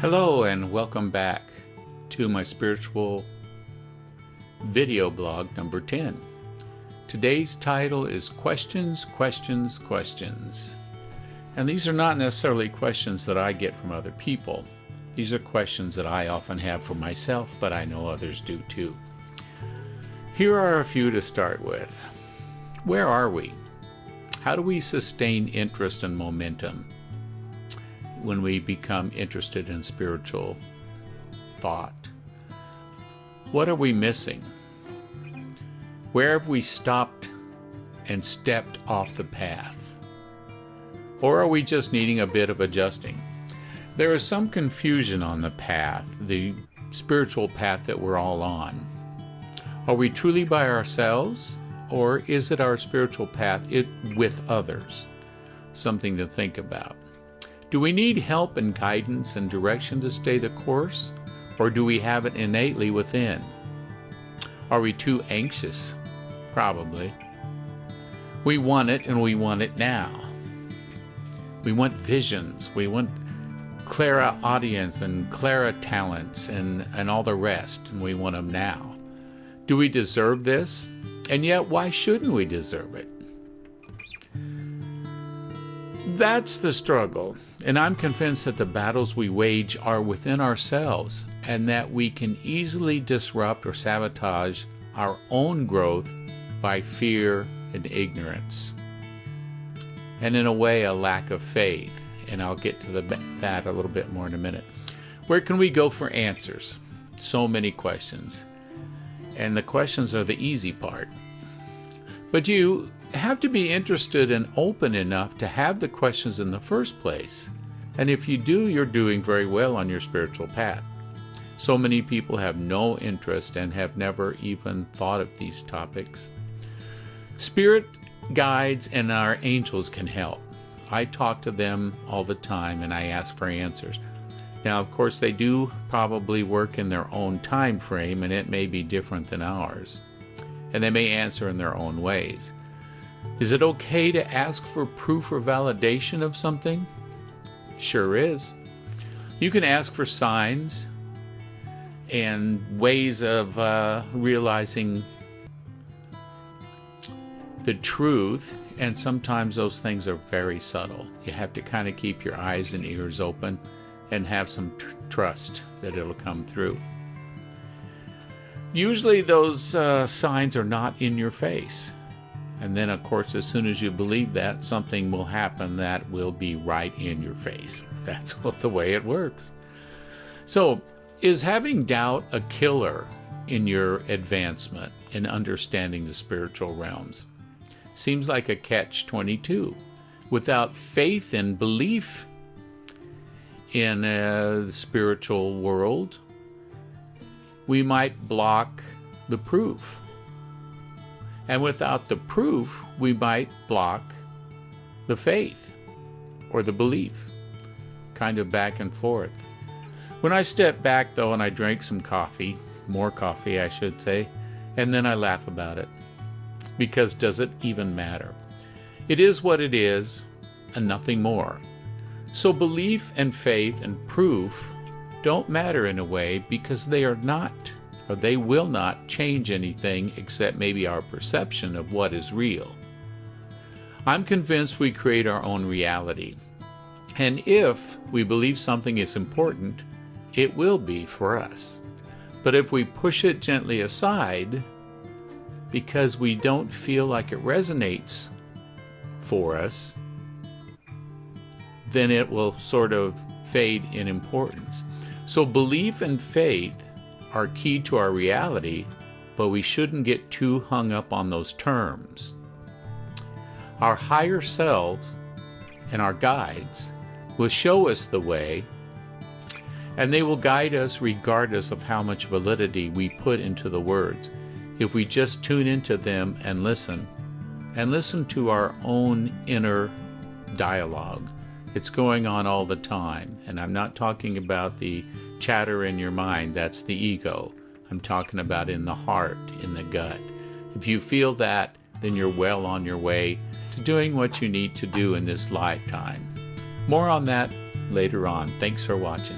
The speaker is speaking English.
Hello and welcome back to my spiritual video blog number 10. Today's title is Questions, Questions, Questions. And these are not necessarily questions that I get from other people. These are questions that I often have for myself, but I know others do too. Here are a few to start with. Where are we? How do we sustain interest and momentum when we become interested in spiritual thought? What are we missing? Where have we stopped and stepped off the path? Or are we just needing a bit of adjusting? There is some confusion on the path, the spiritual path that we're all on. Are we truly by ourselves, or is it our spiritual path with others? Something to think about. Do we need help and guidance and direction to stay the course, or do we have it innately within? Are we too anxious? Probably. We want it, and we want it now. We want visions. We want Clara audience and Clara talents and all the rest, and we want them now. Do we deserve this? And yet, why shouldn't we deserve it? That's the struggle, and I'm convinced that the battles we wage are within ourselves, and that we can easily disrupt or sabotage our own growth by fear and ignorance, and in a way a lack of faith, and I'll get to that a little bit more in a minute. Where can we go for answers? So many questions, and the questions are the easy part. But you have to be interested and open enough to have the questions in the first place. And if you do, you're doing very well on your spiritual path. So many people have no interest and have never even thought of these topics. Spirit guides and our angels can help. I talk to them all the time and I ask for answers. Now, of course, they do probably work in their own time frame, and it may be different than ours. And they may answer in their own ways. Is it okay to ask for proof or validation of something? Sure is. You can ask for signs and ways of realizing the truth, and sometimes those things are very subtle. You have to kind of keep your eyes and ears open and have some trust that it'll come through. Usually those signs are not in your face. And then, of course, as soon as you believe that, something will happen that will be right in your face. That's the way it works. So, is having doubt a killer in your advancement in understanding the spiritual realms? Seems like a catch-22. Without faith and belief in the spiritual world, we might block the proof. And without the proof, we might block the faith or the belief. Kind of back and forth. When I step back, though, and I drink some coffee, more coffee, I should say, and then I laugh about it. Because does it even matter? It is what it is, and nothing more. So belief and faith and proof don't matter in a way, because they are not, or they will not change anything except maybe our perception of what is real. I'm convinced we create our own reality. And if we believe something is important, it will be for us. But if we push it gently aside because we don't feel like it resonates for us, then it will sort of fade in importance. So belief and faith are key to our reality, but we shouldn't get too hung up on those terms. Our higher selves and our guides will show us the way, and they will guide us regardless of how much validity we put into the words, if we just tune into them and listen to our own inner dialogue. It's going on all the time, and I'm not talking about the chatter in your mind. That's the ego. I'm talking about in the heart, in the gut. If you feel that, then you're well on your way to doing what you need to do in this lifetime. More on that later on. Thanks for watching.